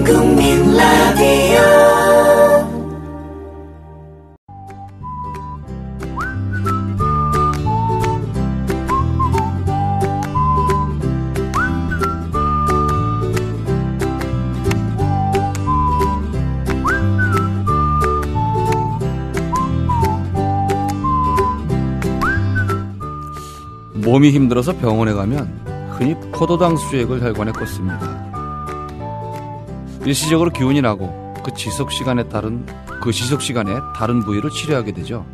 국민 라디오 몸이 힘들어서 병원에 가면 흔히 포도당 수액을 혈관에 꽂습니다. 일시적으로 기운이 나고 그 지속 시간에 다른 부위를 치료하게 되죠.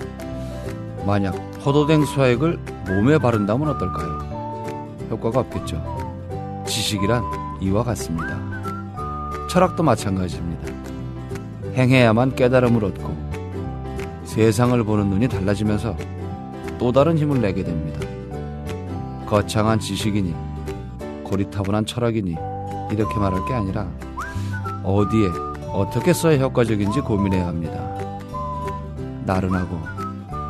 만약 포도당 수액을 몸에 바른다면 어떨까요? 효과가 없겠죠. 지식이란 이와 같습니다. 철학도 마찬가지입니다. 행해야만 깨달음을 얻고 세상을 보는 눈이 달라지면서 또 다른 힘을 내게 됩니다. 거창한 지식이니 고리타분한 철학이니 이렇게 말할 게 아니라 어디에 어떻게 써야 효과적인지 고민해야 합니다. 나른하고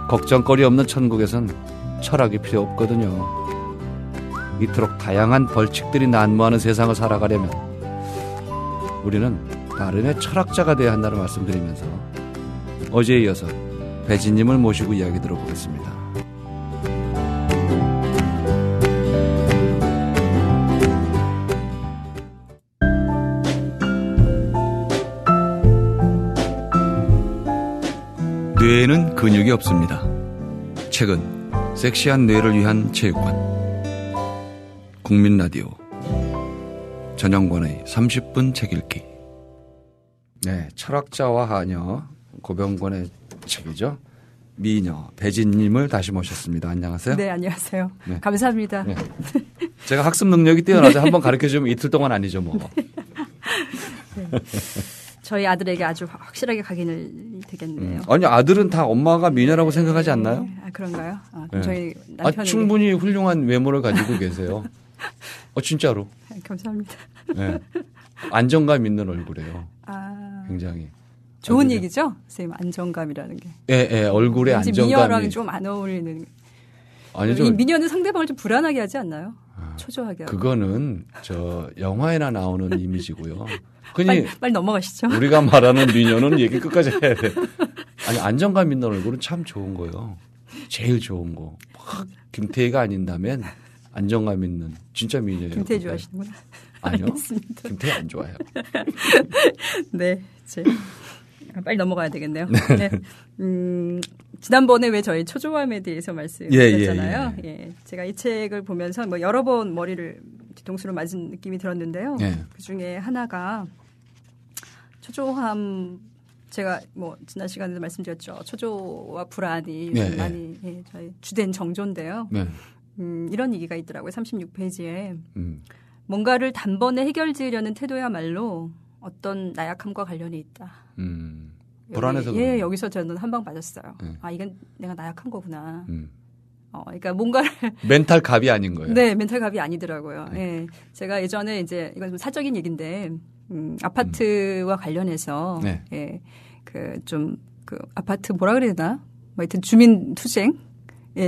걱정거리 없는 천국에선 철학이 필요 없거든요. 이토록 다양한 벌칙들이 난무하는 세상을 살아가려면 우리는 나름의 철학자가 되어야 한다는 말씀드리면서 어제에 이어서 배진님을 모시고 이야기 들어보겠습니다. 뇌에는 근육이 없습니다. 최근 섹시한 뇌를 위한 체육관 국민라디오 전영권의 30분 책 읽기. 네, 철학자와 하녀 고병권의 책이죠. 미녀 배진님을 다시 모셨습니다. 안녕하세요. 네, 안녕하세요. 네. 감사합니다. 네. 제가 학습 능력이 뛰어나서 한번 가르쳐주면 이틀 동안 아니죠 뭐. 네. 저희 아들에게 아주 확실하게 각인을 되겠네요. 아니 아들은 다 엄마가 미녀라고 생각하지 않나요? 아, 그런가요? 네. 저희 남편에게. 충분히 훌륭한 외모를 가지고 계세요. 진짜로. 감사합니다. 네. 안정감 있는 얼굴이에요. 굉장히. 좋은 얘기죠? 선생님, 안정감이라는 게. 예, 얼굴에 안정감이. 미녀랑 좀 안 어울리는. 아니죠. 이 미녀는 상대방을 좀 불안하게 하지 않나요? 초조하게 하고. 그거는 영화에나 나오는 이미지고요. 빨리 넘어가시죠. 우리가 말하는 미녀는 얘기 끝까지 해야 돼. 아니 안정감 있는 얼굴은 참 좋은 거예요. 제일 좋은 거. 김태희가 아닌다면 안정감 있는 진짜 미녀예요. 김태희 좋아하시는구나. 아니요. 알겠습니다. 김태희 안 좋아해요. 네. 빨리 넘어가야 되겠네요. 네. 지난번에 왜 저희 초조함에 대해서 말씀드렸잖아요. 예. 제가 이 책을 보면서 여러 번 머리를 뒤통수로 맞은 느낌이 들었는데요. 그중에 하나가 초조함, 제가 지난 시간에도 말씀드렸죠. 초조와 불안이 많이 저희 주된 정조인데요. 이런 얘기가 있더라고요. 36페이지에. 뭔가를 단번에 해결지으려는 태도야말로 어떤 나약함과 관련이 있다. 불안해서. 예, 여기서 저는 한 방 맞았어요. 이건 내가 나약한 거구나. 그러니까 뭔가를. 멘탈 갑이 아닌 거예요. 네, 멘탈 갑이 아니더라고요. 예. 제가 예전에 이건 좀 사적인 얘기인데, 아파트와 관련해서. 아파트 뭐라 그래야 되나? 하여튼 주민투쟁.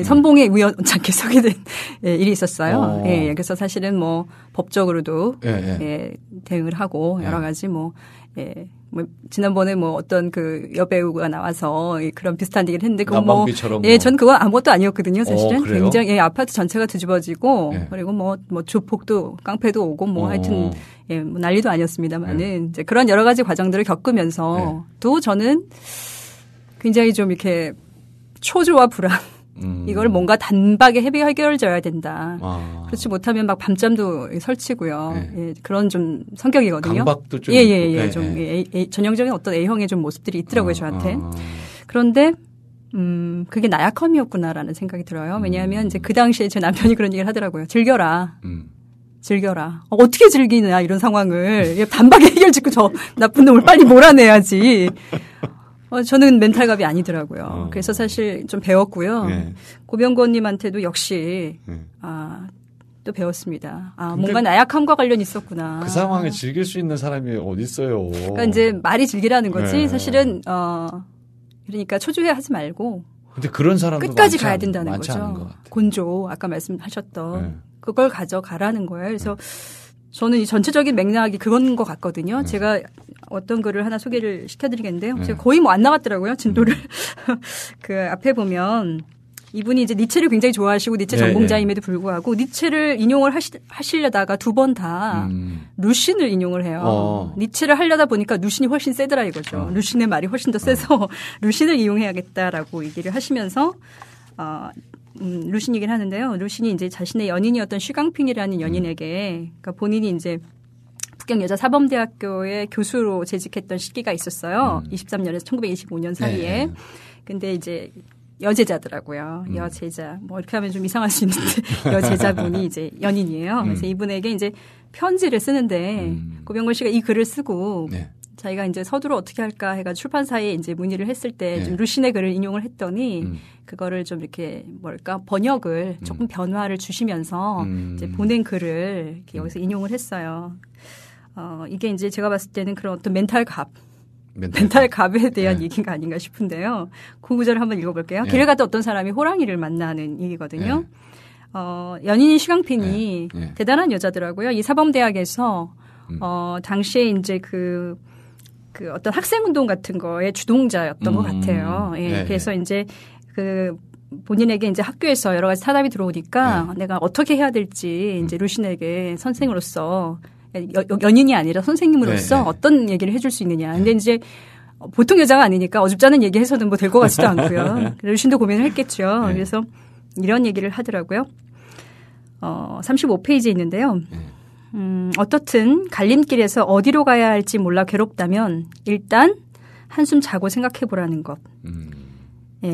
선봉에 우연찮게 서게 된 일이 있었어요. 그래서 사실은 법적으로도 대응을 하고 여러 가지 지난번에 어떤 여배우가 나와서 그런 비슷한 얘기를 했는데 전 그거 아무것도 아니었거든요, 사실은. 굉장히 아파트 전체가 뒤집어지고 그리고 조폭도 깡패도 오고 하여튼 난리도 아니었습니다만은 이제 그런 여러 가지 과정들을 겪으면서 또 저는 굉장히 좀 이렇게 초조와 불안 이걸 뭔가 단박에 해결져야 된다. 그렇지 못하면 밤잠도 설치고요. 그런 좀 성격이거든요. 강박도 좀 좀 전형적인 어떤 A형의 좀 모습들이 있더라고요, 저한테. 그런데 그게 나약함이었구나라는 생각이 들어요. 왜냐하면 이제 그 당시에 제 남편이 그런 얘기를 하더라고요. 즐겨라. 어떻게 즐기냐 이런 상황을 단박에 해결짓고 저 나쁜 놈을 빨리 몰아내야지. 저는 멘탈갑이 아니더라고요. 그래서 사실 좀 배웠고요. 고병권님한테도 역시 또 배웠습니다. 뭔가 나약함과 관련이 있었구나. 그 상황에 즐길 수 있는 사람이 어디 있어요. 그러니까 이제 말이 즐기라는 거지. 사실은 그러니까 초조해하지 말고. 근데 그런 사람도 끝까지 가야 된다는 거죠. 곤조 아까 말씀하셨던 그걸 가져가라는 거예요. 그래서 저는 이 전체적인 맥락이 그건 것 같거든요. 제가 어떤 글을 하나 소개를 시켜드리겠는데요. 제가 거의 뭐 안 나갔더라고요. 진도를. 그 앞에 보면 이분이 이제 니체를 굉장히 좋아하시고 니체 전공자임에도 불구하고 니체를 인용을 하시려다가 두 번 다 루신을 인용을 해요. 니체를 하려다 보니까 루신이 훨씬 세더라 이거죠. 루신의 말이 훨씬 더 세서 루신을 이용해야겠다라고 얘기를 하시면서 루신 얘기를 하는데요. 루신이 이제 자신의 연인이었던 슈강핑이라는 연인에게 그러니까 본인이 이제 북경 여자사범대학교의 교수로 재직했던 시기가 있었어요. 23년에서 1925년 사이에. 근데 이제 여제자더라고요. 여제자. 뭐 이렇게 하면 좀 이상할 수 있는데 여제자분이 이제 연인이에요. 그래서 이분에게 이제 편지를 쓰는데 고병걸 씨가 이 글을 쓰고 자기가 이제 서두를 어떻게 할까 해가 출판사에 이제 문의를 했을 때 좀 루신의 글을 인용을 했더니 그거를 좀 이렇게 뭐랄까 번역을 조금 변화를 주시면서 이제 보낸 글을 이렇게 여기서 인용을 했어요. 이게 이제 제가 봤을 때는 그런 어떤 멘탈 갑에 대한 얘기가 아닌가 싶은데요. 그 구절을 한번 읽어볼게요. 길을 갔다 어떤 사람이 호랑이를 만나는 얘기거든요. 연인인 슈강핑이 대단한 여자더라고요. 이 사범대학에서 당시에 이제 그 어떤 학생운동 같은 거에 주동자였던 것 같아요. 그래서 이제 그 본인에게 이제 학교에서 여러 가지 사담이 들어오니까 내가 어떻게 해야 될지 이제 루신에게 선생으로서 연인이 아니라 선생님으로서 어떤 얘기를 해줄 수 있느냐. 근데 이제 보통 여자가 아니니까 어줍잖은 얘기해서는 뭐 될 것 같지도 않고요. 루신도 고민을 했겠죠. 그래서 이런 얘기를 하더라고요. 35페이지에 있는데요. 어떻든 갈림길에서 어디로 가야 할지 몰라 괴롭다면 일단 한숨 자고 생각해 보라는 것.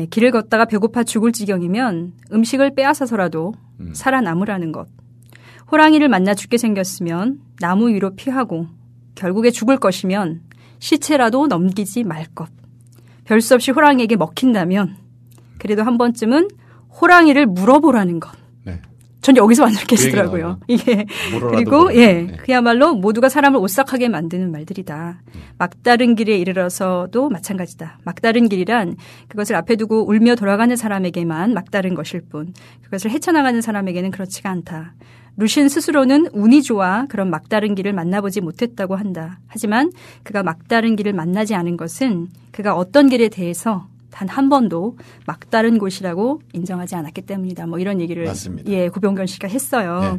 길을 걷다가 배고파 죽을 지경이면 음식을 빼앗아서라도 살아남으라는 것. 호랑이를 만나 죽게 생겼으면 나무 위로 피하고 결국에 죽을 것이면 시체라도 넘기지 말 것. 별 수 없이 호랑이에게 먹힌다면 그래도 한 번쯤은 호랑이를 물어보라는 것. 전 여기서 완전 깨지더라고요. 이게 그리고 그야말로 모두가 사람을 오싹하게 만드는 말들이다. 막다른 길에 이르러서도 마찬가지다. 막다른 길이란 그것을 앞에 두고 울며 돌아가는 사람에게만 막다른 것일 뿐 그것을 헤쳐나가는 사람에게는 그렇지가 않다. 루신 스스로는 운이 좋아 그런 막다른 길을 만나보지 못했다고 한다. 하지만 그가 막다른 길을 만나지 않은 것은 그가 어떤 길에 대해서 단 한 번도 막다른 곳이라고 인정하지 않았기 때문이다. 뭐 이런 얘기를 맞습니다. 고병건 씨가 했어요.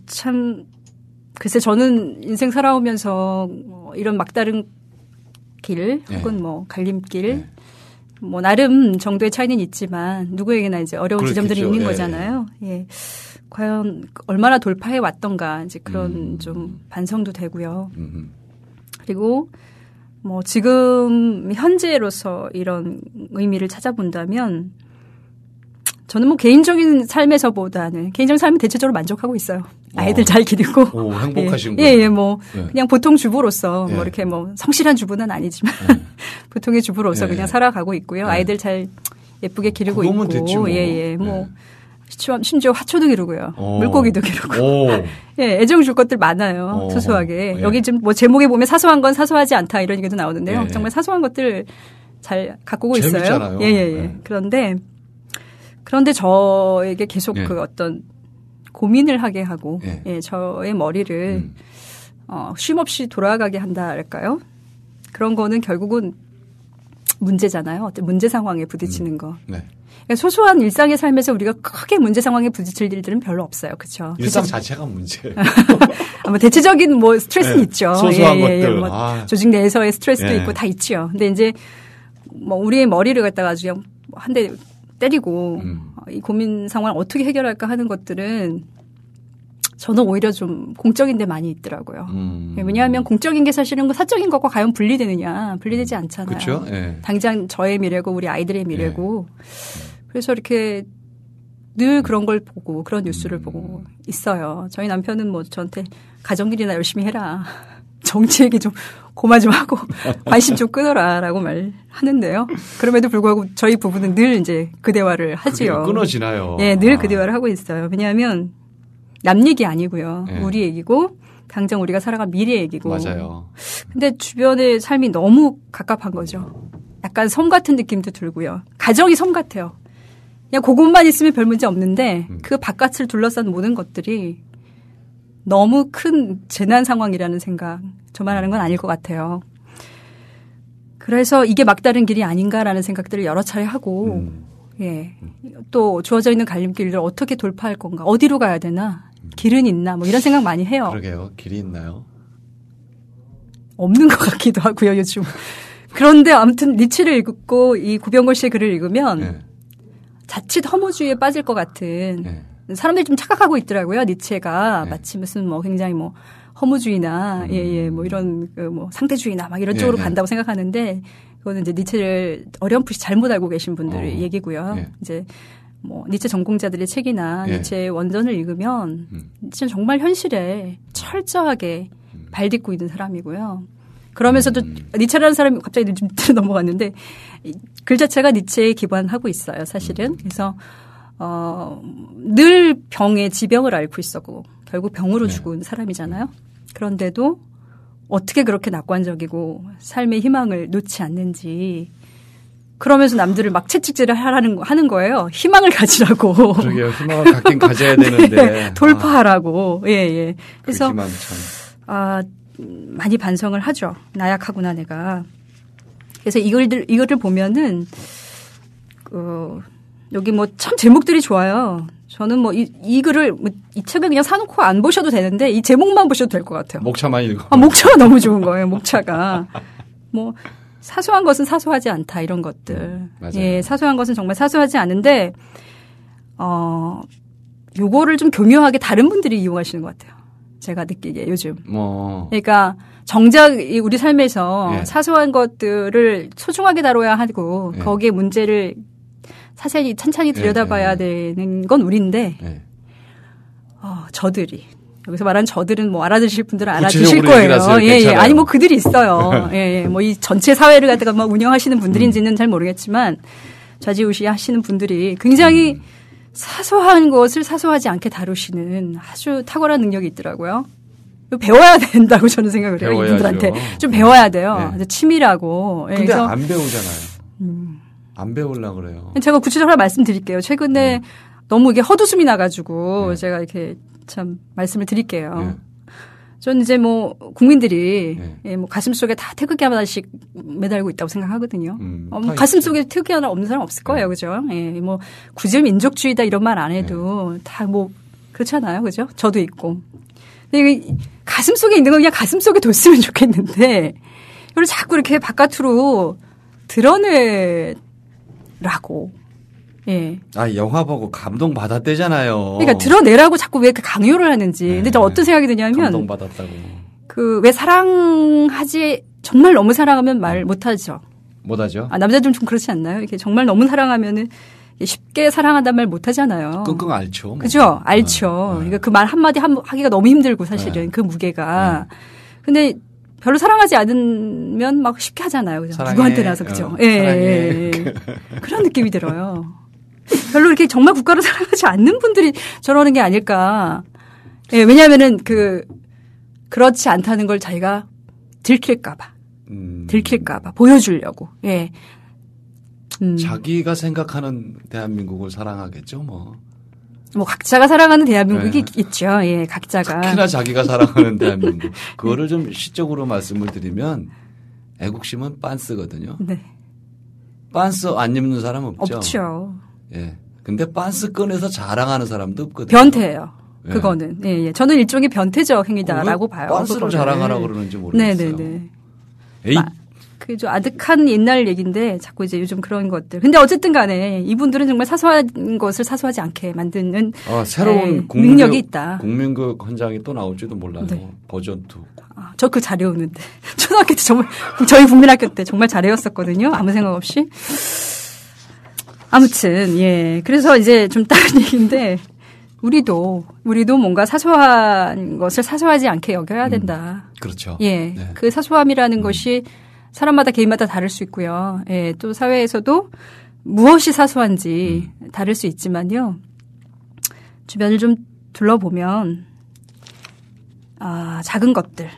참 글쎄 저는 인생 살아오면서 이런 막다른 길 혹은 뭐 갈림길 뭐 나름 정도의 차이는 있지만 누구에게나 이제 어려운 지점들이 있는 거잖아요. 과연 얼마나 돌파해 왔던가 이제 그런 좀 반성도 되고요. 그리고 뭐 지금 현재로서 이런 의미를 찾아본다면 저는 뭐 개인적인 삶에서보다는 개인적인 삶은 대체적으로 만족하고 있어요. 아이들 잘 기르고. 행복하신 거예요. 그냥 보통 주부로서 뭐 이렇게 뭐 성실한 주부는 아니지만 보통의 주부로서 그냥 살아가고 있고요. 아이들 잘 예쁘게 기르고 있고. 됐지 뭐. 심지어 화초도 기르고요. 물고기도 기르고. 애정 줄 것들 많아요. 소소하게. 여기 지금 뭐 제목에 보면 사소한 건 사소하지 않다 이런 얘기도 나오는데요. 정말 사소한 것들 잘 가꾸고 있어요. 그런데 저에게 계속 그 어떤 고민을 하게 하고 저의 머리를 쉼없이 돌아가게 한다 할까요? 그런 거는 결국은 문제잖아요. 어떤 문제 상황에 부딪히는 거. 소소한 일상의 삶에서 우리가 크게 문제 상황에 부딪힐 일들은 별로 없어요. 그렇죠? 일상 자체가 문제예요. 대체적인 뭐 스트레스는 있죠. 소소한 것들. 조직 내에서의 스트레스도 있고 다 있죠. 근데 이제 뭐 우리의 머리를 갖다가 아주 그냥 한 대 때리고 이 고민 상황을 어떻게 해결할까 하는 것들은 저는 오히려 좀 공적인 데 많이 있더라고요. 왜냐하면 공적인 게 사실은 뭐 사적인 것과 과연 분리되느냐. 분리되지 않잖아요. 그렇죠? 당장 저의 미래고 우리 아이들의 미래고. 그래서 이렇게 늘 그런 걸 보고 그런 뉴스를 보고 있어요. 저희 남편은 뭐 저한테 가정일이나 열심히 해라. 정치 얘기 좀 고마 좀 하고 관심 좀 끊어라라고 말하는데요. 그럼에도 불구하고 저희 부부는 늘 이제 그 대화를 하지요. 끊어지나요? 늘 그 대화를 하고 있어요. 왜냐하면 남 얘기 아니고요. 우리 얘기고 당장 우리가 살아갈 미래 얘기고. 맞아요. 근데 주변의 삶이 너무 갑갑한 거죠. 약간 섬 같은 느낌도 들고요. 가정이 섬 같아요. 그냥 그것만 있으면 별 문제 없는데 그 바깥을 둘러싼 모든 것들이 너무 큰 재난 상황이라는 생각, 저만 하는 건 아닐 것 같아요. 그래서 이게 막다른 길이 아닌가라는 생각들을 여러 차례 하고, 예. 또 주어져 있는 갈림길을 어떻게 돌파할 건가, 어디로 가야 되나, 길은 있나, 뭐 이런 생각 많이 해요. 그러게요. 길이 있나요? 없는 것 같기도 하고요, 요즘. 그런데 아무튼 니체를 읽고 이 구병걸 씨의 글을 읽으면 네. 자칫 허무주의에 빠질 것 같은 네. 사람들이 좀 착각하고 있더라고요. 니체가 네. 마치 무슨 뭐 굉장히 뭐 허무주의나 뭐 이런 그 뭐 상대주의나 막 이런 쪽으로 간다고 생각하는데 그거는 이제 니체를 어렴풋이 잘못 알고 계신 분들의 얘기고요. 이제 뭐 니체 전공자들의 책이나 니체의 원전을 읽으면 니체는 정말 현실에 철저하게 발딛고 있는 사람이고요. 그러면서도 니체라는 사람이 갑자기 좀 넘어갔는데 글 자체가 니체에 기반하고 있어요. 사실은. 그래서 늘 지병을 앓고 있었고 결국 병으로 죽은 사람이잖아요. 그런데도 어떻게 그렇게 낙관적이고 삶의 희망을 놓지 않는지 그러면서 남들을 막 채찍질을 하는 거예요. 희망을 가지라고. 그러게요. 희망을 갖긴 가져야 되는데. 네, 돌파하라고. 예. 그래서 많이 반성을 하죠. 나약하구나 내가. 그래서 이거를 보면은 여기 뭐 참 제목들이 좋아요. 저는 뭐 이 글을 이 책을 그냥 사놓고 안 보셔도 되는데 이 제목만 보셔도 될 것 같아요. 목차만 읽어. 목차가 너무 좋은 거예요. 목차가 뭐 사소한 것은 사소하지 않다 이런 것들. 맞아요. 예, 사소한 것은 정말 사소하지 않은데 요거를 좀 교묘하게 다른 분들이 이용하시는 것 같아요. 제가 느끼기에 요즘. 그러니까 정작 우리 삶에서 사소한 것들을 소중하게 다뤄야 하고 거기에 문제를 자세히 찬찬히 들여다봐야 되는 건 우리인데 저들이 여기서 말하는 저들은 뭐 알아들으실 분들은 알아주실 거예요. 예. 아니 뭐 그들이 있어요. 예. 뭐 이 전체 사회를 갖다가 막 운영하시는 분들인지는 잘 모르겠지만 좌지우지 하시는 분들이 굉장히 사소한 것을 사소하지 않게 다루시는 아주 탁월한 능력이 있더라고요. 배워야 된다고 저는 생각을 해요. 이분들한테 좀 배워야 돼요. 아주 치밀하고. 근데 그래서 안 배우잖아요. 안 배우려고 그래요. 제가 구체적으로 말씀드릴게요. 최근에 너무 이게 헛웃음이 나가지고 제가 이렇게 참 말씀을 드릴게요. 저는 이제 뭐 국민들이 뭐 가슴 속에 다 태극기 하나씩 매달고 있다고 생각하거든요. 뭐 가슴 속에 태극기 하나 없는 사람 없을 거예요, 그죠? 예, 뭐 굳이 민족주의다 이런 말 안 해도 다 뭐 그렇잖아요, 그죠? 저도 있고. 근데 가슴 속에 있는 거 그냥 가슴 속에 뒀으면 좋겠는데 이걸 자꾸 이렇게 바깥으로 드러내라고. 예. 영화 보고 감동 받았대잖아요. 그러니까 드러내라고 자꾸 왜 이렇게 강요를 하는지. 근데 저 어떤 생각이 드냐면. 감동 받았다고. 왜 사랑하지, 정말 너무 사랑하면 말 못하죠. 못하죠? 남자들은 좀 그렇지 않나요? 이렇게 정말 너무 사랑하면은 쉽게 사랑한다는 말 못하잖아요. 끙끙 앓죠. 뭐. 그죠? 앓죠. 그러니까 그 말 한마디 하기가 너무 힘들고 사실은 그 무게가. 근데 별로 사랑하지 않으면 막 쉽게 하잖아요. 그죠? 누구한테나서 그죠? 예. 그런 느낌이 들어요. 별로 이렇게 정말 국가를 사랑하지 않는 분들이 저러는 게 아닐까. 예, 왜냐하면은 그렇지 않다는 걸 자기가 들킬까봐. 보여주려고. 예. 자기가 생각하는 대한민국을 사랑하겠죠, 뭐. 뭐 각자가 사랑하는 대한민국이 있죠. 예, 각자가. 특히나 자기가 사랑하는 대한민국. 그거를 좀 시적으로 말씀을 드리면 애국심은 빤스거든요. 네. 빤스 안 입는 사람 없죠. 없죠. 예. 근데 빤스 꺼내서 자랑하는 사람도 없거든요. 변태예요. 그거는. 예. 저는 일종의 변태적 행위다라고 봐요. 빤스를 자랑하라고 그러는지 모르겠어요. 네네네. 좀 아득한 옛날 얘기인데 자꾸 이제 요즘 그런 것들. 근데 어쨌든 간에 이분들은 정말 사소한 것을 사소하지 않게 만드는 새로운 능력이 있다. 국민교육 헌장이 또 나올지도 몰라요. 버전 2. 저 그 잘 외우는데. 초등학교 때 정말 저희 국민학교 때 정말 잘 외웠었거든요. 아무 생각 없이. 아무튼 예. 그래서 이제 좀 다른 얘기인데 우리도 뭔가 사소한 것을 사소하지 않게 여겨야 된다. 그렇죠. 예. 네. 그 사소함이라는 것이 사람마다 개인마다 다를 수 있고요. 예. 또 사회에서도 무엇이 사소한지 다를 수 있지만요. 주변을 좀 둘러보면 작은 것들.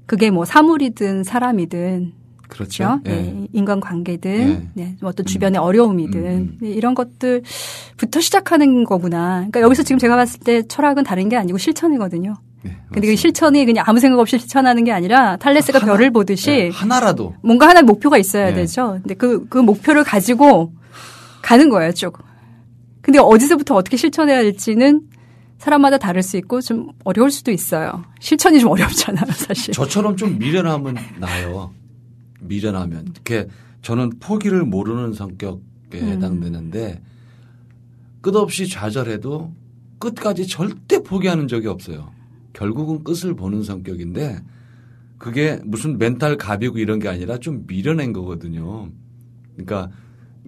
그게 뭐 사물이든 사람이든 그렇죠. 네. 인간관계든 네. 어떤 주변의 어려움이든 이런 것들부터 시작하는 거구나. 그러니까 여기서 지금 제가 봤을 때 철학은 다른 게 아니고 실천이거든요. 네, 근데 그 실천이 그냥 아무 생각 없이 실천하는 게 아니라 탈레스가 별을 보듯이 네, 하나라도 뭔가 하나의 목표가 있어야 되죠. 근데 그 목표를 가지고 가는 거예요, 쭉. 근데 어디서부터 어떻게 실천해야 될지는 사람마다 다를 수 있고 좀 어려울 수도 있어요. 실천이 좀 어렵잖아요, 사실. 저처럼 좀 미련하면 나요. 미련하면. 이렇게 저는 포기를 모르는 성격에 해당되는데 끝없이 좌절해도 끝까지 절대 포기하는 적이 없어요. 결국은 끝을 보는 성격인데 그게 무슨 멘탈 갑이고 이런 게 아니라 좀 미련한 거거든요. 그러니까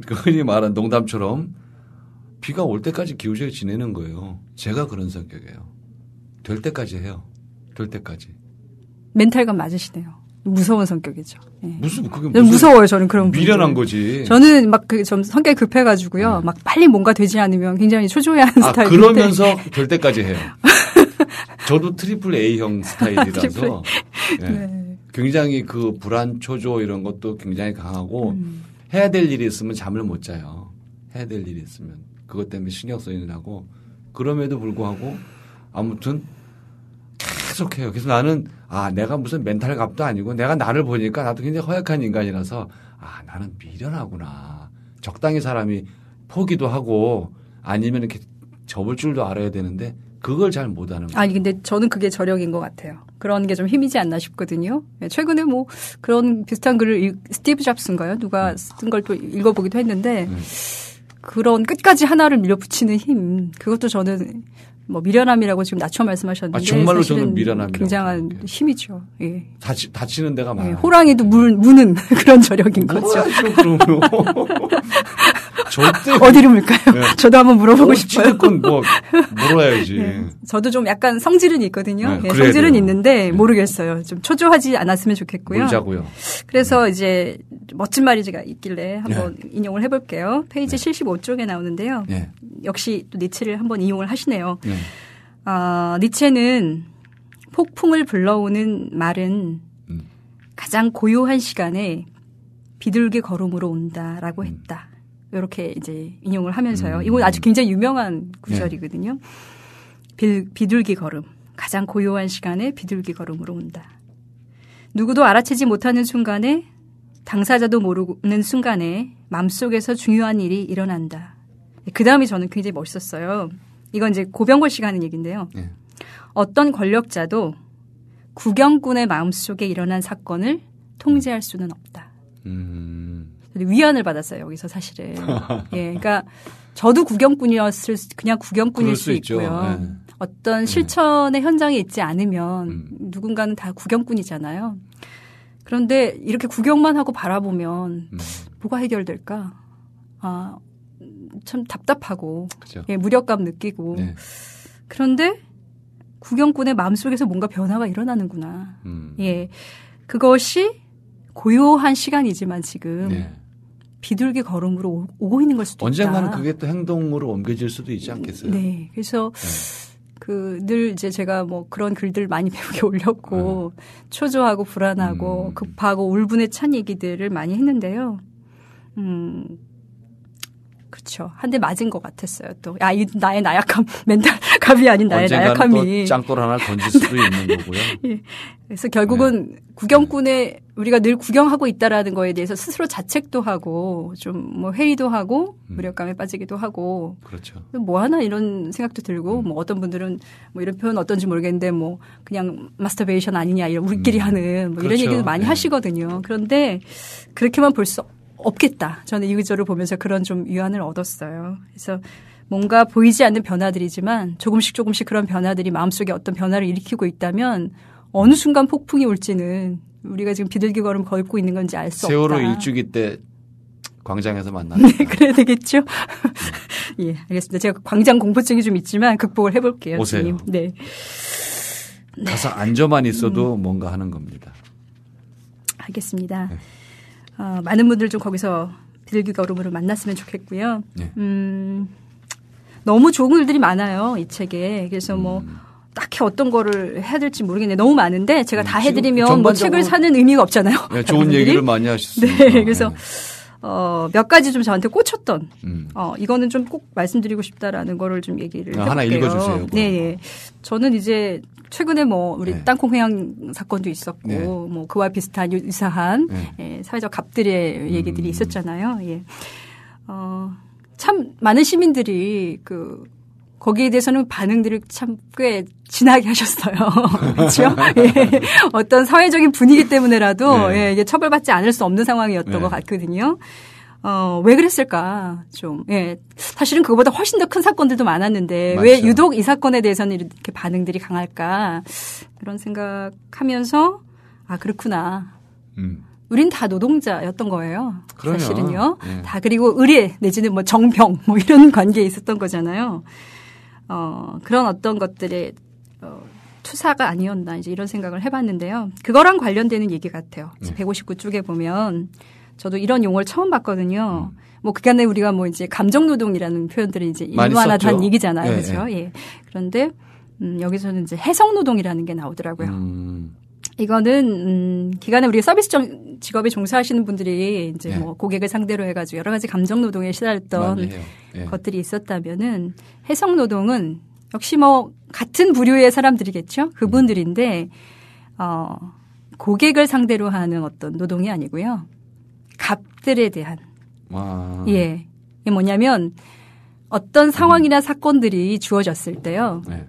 흔히 말하는 농담처럼 비가 올 때까지 기우제 지내는 거예요. 제가 그런 성격이에요. 될 때까지 해요. 될 때까지. 멘탈감 맞으시네요. 무서운 성격이죠. 네. 그게 무서워요. 저는 그런 미련한 분들. 거지. 저는 막 좀 성격이 급해가지고요. 막 빨리 뭔가 되지 않으면 굉장히 초조해하는 스타일인데. 그러면서 될 때까지 해요. 저도 트리플 A형 스타일이라서 네. 굉장히 그 불안, 초조 이런 것도 굉장히 강하고 해야 될 일이 있으면 잠을 못 자요. 해야 될 일이 있으면 그것 때문에 신경 쓰이느라고 그럼에도 불구하고 아무튼 계속해요. 그래서 나는 내가 무슨 멘탈 갑도 아니고 내가 나를 보니까 나도 굉장히 허약한 인간이라서 나는 미련하구나. 적당히 사람이 포기도 하고 아니면 이렇게 접을 줄도 알아야 되는데 그걸 잘 못하는 거예요. 아니 근데 저는 그게 저력인 것 같아요. 그런 게 좀 힘이지 않나 싶거든요. 최근에 뭐 그런 비슷한 글을 스티브 잡스인가요? 누가 쓴 걸 또 읽어보기도 했는데 그런 끝까지 하나를 밀어붙이는 힘 그것도 저는 뭐 미련함이라고 지금 낮춰 말씀하셨는데 정말로 저는 미련함이라고 굉장한 생각해요. 힘이죠. 예. 다치는 데가 많아요. 호랑이도 무는 그런 저력인 거죠. 그러면 절대 어디로 물까요? 네. 저도 한번 물어보고 싶어요. 그건 뭐 물어야지. 네. 저도 좀 약간 성질은 있거든요. 네, 성질은 돼요. 있는데 모르겠어요. 좀 초조하지 않았으면 좋겠고요. 물자고요. 그래서 이제 멋진 말이 제가 있길래 한번 인용을 해볼게요. 페이지 75쪽에 나오는데요. 역시 또 니체를 한번 인용을 하시네요. 니체는 폭풍을 불러오는 말은 가장 고요한 시간에 비둘기 걸음으로 온다라고 했다. 이렇게 이제 인용을 하면서요. 이건 아주 굉장히 유명한 구절이거든요. 비둘기 걸음. 가장 고요한 시간에 비둘기 걸음으로 온다. 누구도 알아채지 못하는 순간에 당사자도 모르는 순간에 마음속에서 중요한 일이 일어난다. 그 다음이 저는 굉장히 멋있었어요. 이건 이제 고병걸 씨가 하는 얘기인데요. 어떤 권력자도 구경꾼의 마음속에 일어난 사건을 통제할 수는 없다. 위안을 받았어요. 여기서 사실은. 그러니까 저도 그냥 구경꾼일 수 있고요. 네. 어떤 실천의 현장에 있지 않으면 누군가는 다 구경꾼이잖아요. 그런데 이렇게 구경만 하고 바라보면 뭐가 해결될까? 참 답답하고 그렇죠. 무력감 느끼고 그런데 구경꾼의 마음속에서 뭔가 변화가 일어나는구나. 그것이 고요한 시간이지만 지금 비둘기 걸음으로 오고 있는 걸 수도 언젠가는 있다. 그게 또 행동으로 옮겨질 수도 있지 않겠어요? 네. 그래서 늘 이제 제가 뭐 그런 글들 많이 배우게 올렸고 초조하고 불안하고 급하고 울분에 찬 얘기들을 많이 했는데요. 그렇죠. 한 대 맞은 것 같았어요. 또 이 나의 나약함, 멘탈 갑이 아닌 나의 나약함이 또 짱돌 하나 던질 수도 있는 거고요. 그래서 결국은 구경꾼의 우리가 늘 구경하고 있다라는 거에 대해서 스스로 자책도 하고 좀 뭐 회의도 하고 무력감에 빠지기도 하고 그렇죠. 뭐 하나 이런 생각도 들고 뭐 어떤 분들은 뭐 이런 표현 어떤지 모르겠는데 뭐 그냥 마스터베이션 아니냐 이런 우리끼리 하는 뭐 이런 그렇죠. 얘기도 많이 하시거든요. 그런데 그렇게만 볼 수 없겠다. 저는 이 구절을 보면서 그런 좀 위안을 얻었어요. 그래서 뭔가 보이지 않는 변화들이지만 조금씩 그런 변화들이 마음속에 어떤 변화를 일으키고 있다면 어느 순간 폭풍이 올지는 우리가 지금 비둘기 걸음 걸고 있는 건지 알 수 없다. 세월호 일주기 때 광장에서 만나는. 네, 그래야 되겠죠. 예, 알겠습니다. 제가 광장 공포증이 좀 있지만 극복을 해볼게요. 오세요. 주님. 네. 가서 앉아만 있어도 뭔가 하는 겁니다. 알겠습니다. 많은 분들 좀 거기서 비둘기 걸음으로 만났으면 좋겠고요. 너무 좋은 글들이 많아요. 이 책에. 그래서 뭐 딱히 어떤 거를 해야 될지 모르겠네요. 너무 많은데 제가 다 해드리면 뭐 책을 사는 의미가 없잖아요. 네, 좋은 얘기를 많이 하셨습니다. 네, 그래서 몇 가지 좀 저한테 꽂혔던 이거는 좀 꼭 말씀드리고 싶다라는 거를 좀 얘기를 해볼게요. 하나 읽어주세요. 네, 저는 이제 최근에 뭐 우리 땅콩 회항 사건도 있었고 네. 뭐 그와 비슷한 유사한 사회적 갑들의 얘기들이 있었잖아요. 예. 참 많은 시민들이 거기에 대해서는 반응들을 참 꽤 진하게 하셨어요. 그렇죠? 예. 어떤 사회적인 분위기 때문에라도 네. 예, 이게 처벌받지 않을 수 없는 상황이었던 네. 것 같거든요. 왜 그랬을까? 좀, 예. 사실은 그거보다 훨씬 더 큰 사건들도 많았는데, 맞죠. 왜 유독 이 사건에 대해서는 이렇게 반응들이 강할까? 그런 생각하면서, 그렇구나. 우린 다 노동자였던 거예요. 그럼요. 사실은요. 네. 다 그리고 의뢰 내지는 뭐 정병 뭐 이런 관계에 있었던 거잖아요. 그런 어떤 것들의 투사가 아니었나 이제 이런 생각을 해봤는데요. 그거랑 관련되는 얘기 같아요. 159쪽에 보면 저도 이런 용어를 처음 봤거든요. 뭐 그간에 우리가 뭐 이제 감정노동이라는 표현들이 이제 일반화된 얘기잖아요. 네, 그렇죠. 네. 예. 그런데 여기서는 이제 해성노동이라는 게 나오더라고요. 이거는 기간에 우리가 서비스 직업에 종사하시는 분들이 이제 네. 뭐 고객을 상대로 해가지고 여러 가지 감정 노동에 시달렸던 네. 것들이 있었다면은 해성 노동은 역시 뭐 같은 부류의 사람들이겠죠. 그분들인데 고객을 상대로 하는 어떤 노동이 아니고요. 갑들에 대한 예 이게 뭐냐면 어떤 상황이나 사건들이 주어졌을 때요. 네.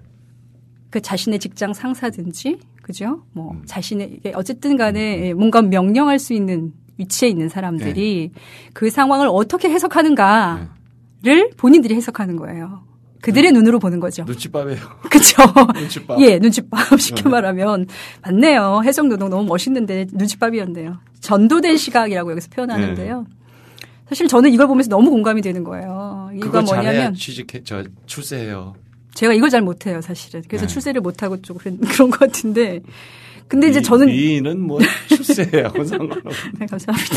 그 자신의 직장 상사든지 그죠? 뭐 자신의 어쨌든 간에 뭔가 명령할 수 있는 위치에 있는 사람들이 네. 그 상황을 어떻게 해석하는가를 네. 본인들이 해석하는 거예요. 그들의 눈으로 보는 거죠. 눈칫밥이에요. 그렇죠. 눈칫밥. 예, 눈칫밥 쉽게 말하면 맞네요. 해석 노동 너무 멋있는데 눈칫밥이었네요. 전도된 시각이라고 여기서 표현하는데요. 네. 사실 저는 이걸 보면서 너무 공감이 되는 거예요. 이거 뭐냐면 출세해요. 제가 이걸 잘 못해요, 사실은. 그래서 네. 출세를 못하고 좀 그런 것 같은데. 근데 이제 저는. 미인은 뭐 출세하고 상관없어요. 네, 감사합니다.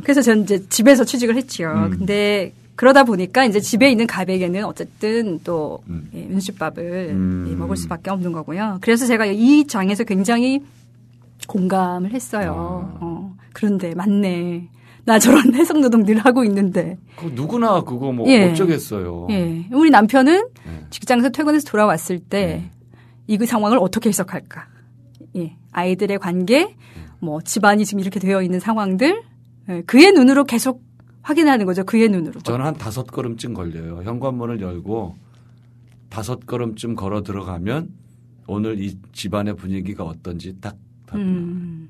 그래서 저는 이제 집에서 취직을 했죠. 근데 그러다 보니까 이제 집에 있는 갑에게는 어쨌든 또 눈칫밥을 먹을 수밖에 없는 거고요. 그래서 제가 이 장에서 굉장히 공감을 했어요. 그런데 맞네. 나 저런 해석노동 늘 하고 있는데. 누구나 그거 뭐 어쩌겠어요. 예. 우리 남편은 직장에서 퇴근해서 돌아왔을 때 이 상황을 어떻게 해석할까. 예. 아이들의 관계, 뭐 집안이 지금 이렇게 되어 있는 상황들, 그의 눈으로 계속 확인하는 거죠. 그의 눈으로. 저는 한 5걸음쯤 걸려요. 현관문을 열고 5걸음쯤 걸어 들어가면 오늘 이 집안의 분위기가 어떤지 딱 그러니까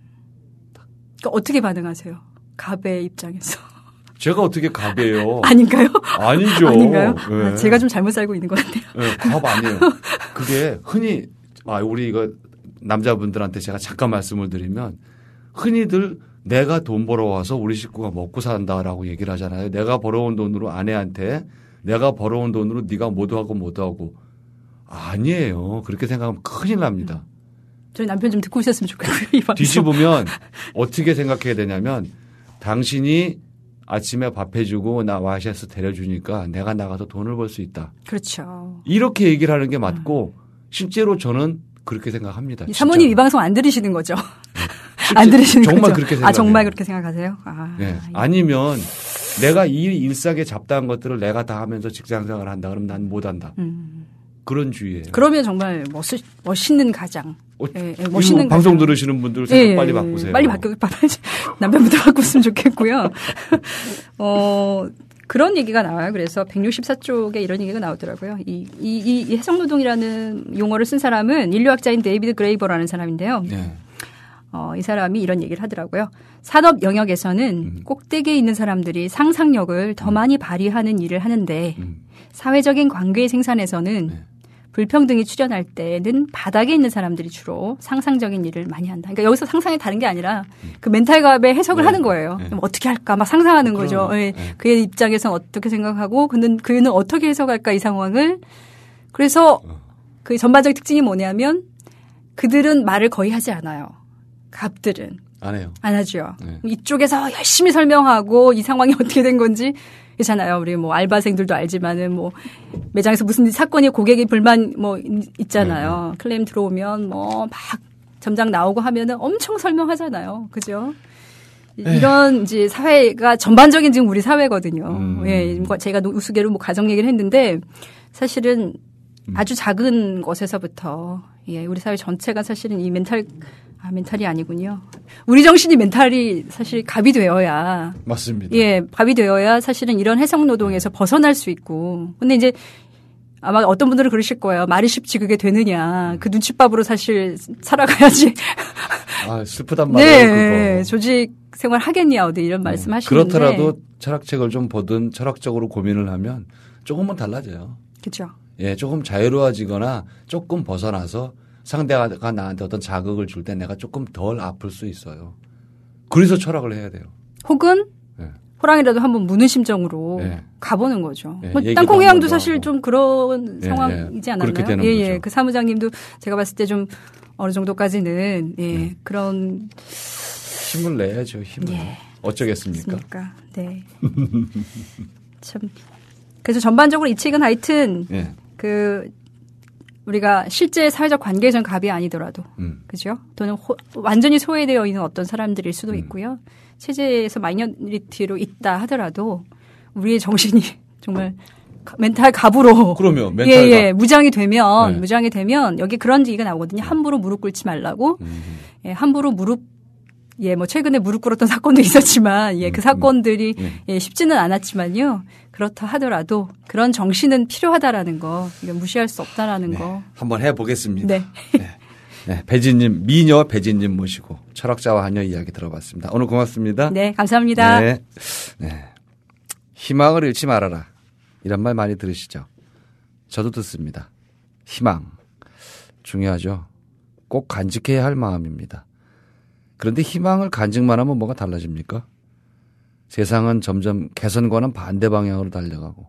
어떻게 반응하세요? 갑의 입장에서. 제가 어떻게 갑이에요? 아닌가요? 아니죠. 아닌가요? 네. 제가 좀 잘못 살고 있는 것 같아요. 네, 갑 아니에요. 그게 흔히 우리 이거 남자분들한테 제가 잠깐 말씀을 드리면 흔히들 내가 돈 벌어와서 우리 식구가 먹고 산다라고 얘기를 하잖아요. 내가 벌어온 돈으로 아내한테 내가 벌어온 돈으로 네가 뭐도 하고 아니에요. 그렇게 생각하면 큰일 납니다. 저희 남편 좀 듣고 있었으면 좋겠고요. 뒤집으면 어떻게 생각해야 되냐면 당신이 아침에 밥 해주고 나 와이셔츠 데려주니까 내가 나가서 돈을 벌 수 있다. 그렇죠. 이렇게 얘기를 하는 게 맞고 실제로 저는 그렇게 생각합니다. 사모님 이 방송 안 들으시는 거죠? 안 들으시는 정말 거죠? 그렇게 생각해요. 정말 그렇게 생각하세요? 네. 아니면 내가 이 일상에 잡다한 것들을 내가 다 하면서 직장생활을 한다 그러면 난 못한다. 그런 주의예요. 그러면 정말 멋있는 가장. 멋있는 방송 들으시는 분들 생각 빨리 바꾸세요. 빨리 바꿔야지. 남편부터 바꿨으면 좋겠고요. 그런 얘기가 나와요. 그래서 164쪽에 이런 얘기가 나오더라고요. 이 해성노동이라는 용어를 쓴 사람은 인류학자인 데이비드 그레이버라는 사람인데요. 네. 이 사람이 이런 얘기를 하더라고요. 산업 영역에서는 꼭대기에 있는 사람들이 상상력을 더 많이 발휘하는 일을 하는데 사회적인 관계의 생산에서는 네. 불평등이 출현할 때는 바닥에 있는 사람들이 주로 상상적인 일을 많이 한다. 그러니까 여기서 상상이 다른 게 아니라 그 멘탈갑의 해석을 하는 거예요. 그럼 어떻게 할까 막 상상하는 거죠. 그의 입장에서는 어떻게 생각하고 그는 어떻게 해석할까 이 상황을. 그래서 그 전반적인 특징이 뭐냐면 그들은 말을 거의 하지 않아요. 갑들은. 안 해요. 안 하죠. 네. 이쪽에서 열심히 설명하고 이 상황이 어떻게 된 건지 있잖아요. 우리 뭐 알바생들도 알지만은 뭐 매장에서 무슨 사건이 고객이 불만 뭐 있잖아요. 클레임 들어오면 뭐 막 점장 나오고 하면은 엄청 설명하잖아요. 그죠? 이런 이제 사회가 전반적인 지금 우리 사회거든요. 예, 제가 우스개로 뭐 가정 얘기를 했는데 사실은 아주 작은 것에서부터 예, 우리 사회 전체가 사실은 이 멘탈이 아니군요. 우리 정신이 멘탈이 사실 갑이 되어야 맞습니다. 예, 갑이 되어야 사실은 이런 해성 노동에서 벗어날 수 있고. 근데 이제 아마 어떤 분들은 그러실 거예요. 말이 쉽지 그게 되느냐. 그 눈칫밥으로 사실 살아가야지. 아, 슬프단 말이에요. 네, 그거. 조직 생활 하겠냐 어디 이런 말씀하시는데. 그렇더라도 철학책을 좀 보든 철학적으로 고민을 하면 조금은 달라져요. 그렇죠. 예, 조금 자유로워지거나 조금 벗어나서 상대가 나한테 어떤 자극을 줄 때 내가 조금 덜 아플 수 있어요. 그래서 철학을 해야 돼요. 혹은 호랑이라도 한번 무는 심정으로 가보는 거죠. 뭐 땅콩이양도 사실 좀 그런 상황이지 않았나요? 그렇게 되는 예, 거죠. 그 사무장님도 제가 봤을 때 좀 어느 정도까지는 그런 힘을 내야죠. 힘을. 어쩌겠습니까? 네. 참. 그래서 전반적으로 이 책은 하여튼 그 우리가 실제 사회적 관계에선 갑이 아니더라도 그죠? 또는 완전히 소외되어 있는 어떤 사람들일 수도 있고요. 체제에서 마이너리티로 있다 하더라도 우리의 정신이 정말 멘탈 갑으로 그러면 멘탈 갑. 무장이 되면 여기 그런 얘기가 나오거든요. 함부로 무릎 꿇지 말라고. 함부로 무릎 뭐 최근에 무릎 꿇었던 사건도 있었지만 그 사건들이 쉽지는 않았지만요. 그렇다 하더라도 그런 정신은 필요하다라는 거, 이건 무시할 수 없다라는 거. 한번 해보겠습니다. 네. 배진님, 미녀 배진님 모시고 철학자와 하녀 이야기 들어봤습니다. 오늘 고맙습니다. 네, 감사합니다. 네. 희망을 잃지 말아라. 이런 말 많이 들으시죠? 저도 듣습니다. 희망. 중요하죠. 꼭 간직해야 할 마음입니다. 그런데 희망을 간직만 하면 뭐가 달라집니까? 세상은 점점 개선과는 반대 방향으로 달려가고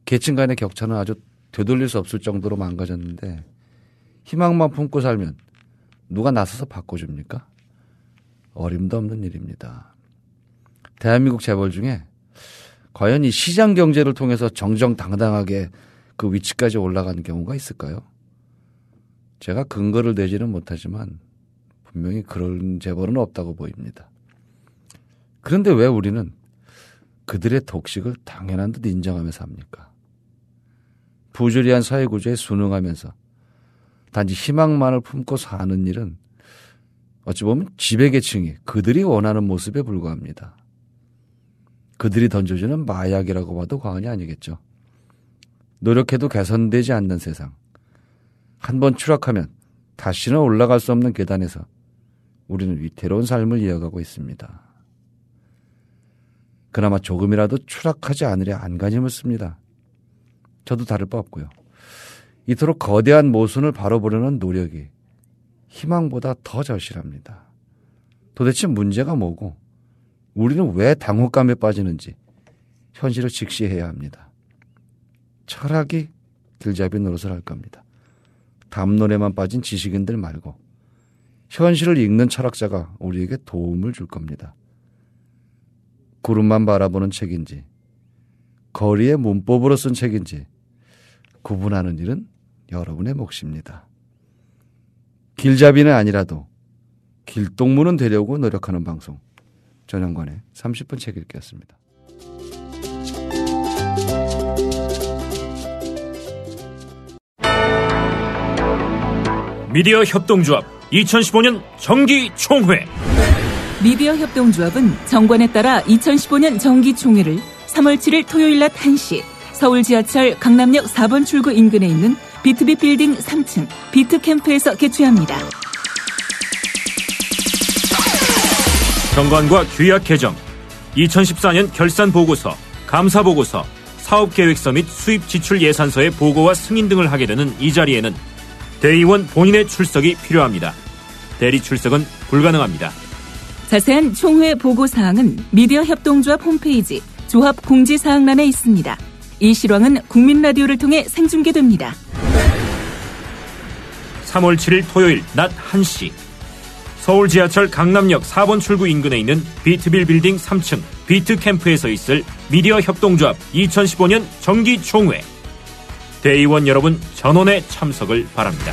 계층 간의 격차는 아주 되돌릴 수 없을 정도로 망가졌는데 희망만 품고 살면 누가 나서서 바꿔줍니까? 어림도 없는 일입니다. 대한민국 재벌 중에 과연 이 시장 경제를 통해서 정정당당하게 그 위치까지 올라가는 경우가 있을까요? 제가 근거를 대지는 못하지만 분명히 그런 재벌은 없다고 보입니다. 그런데 왜 우리는 그들의 독식을 당연한 듯 인정하면서 합니까? 부조리한 사회구조에 순응하면서 단지 희망만을 품고 사는 일은 어찌 보면 지배계층이 그들이 원하는 모습에 불과합니다. 그들이 던져주는 마약이라고 봐도 과언이 아니겠죠. 노력해도 개선되지 않는 세상. 한번 추락하면 다시는 올라갈 수 없는 계단에서 우리는 위태로운 삶을 이어가고 있습니다. 그나마 조금이라도 추락하지 않으려 안간힘을 씁니다. 저도 다를 바 없고요. 이토록 거대한 모순을 바로보려는 노력이 희망보다 더 절실합니다. 도대체 문제가 뭐고 우리는 왜 당혹감에 빠지는지 현실을 직시해야 합니다. 철학이 길잡이 노릇을 할 겁니다. 담론에만 빠진 지식인들 말고 현실을 읽는 철학자가 우리에게 도움을 줄 겁니다. 구름만 바라보는 책인지 거리의 문법으로 쓴 책인지 구분하는 일은 여러분의 몫입니다. 길잡이는 아니라도 길동무는 되려고 노력하는 방송 전영관의 30분 책 읽기였습니다. 미디어 협동조합 2015년 정기총회. 미디어 협동조합은 정관에 따라 2015년 정기총회를 3월 7일 토요일 낮 1시 서울 지하철 강남역 4번 출구 인근에 있는 비트비 빌딩 3층 비트캠프에서 개최합니다. 정관과 규약 개정, 2014년 결산 보고서, 감사 보고서, 사업계획서 및 수입 지출 예산서의 보고와 승인 등을 하게 되는 이 자리에는 대의원 본인의 출석이 필요합니다. 대리 출석은 불가능합니다. 자세한 총회 보고사항은 미디어 협동조합 홈페이지 조합 공지사항란에 있습니다. 이 실황은 국민라디오를 통해 생중계됩니다. 3월 7일 토요일 낮 1시 서울 지하철 강남역 4번 출구 인근에 있는 비트빌 빌딩 3층 비트캠프에서 있을 미디어 협동조합 2015년 정기총회. 대의원 여러분 전원의 참석을 바랍니다.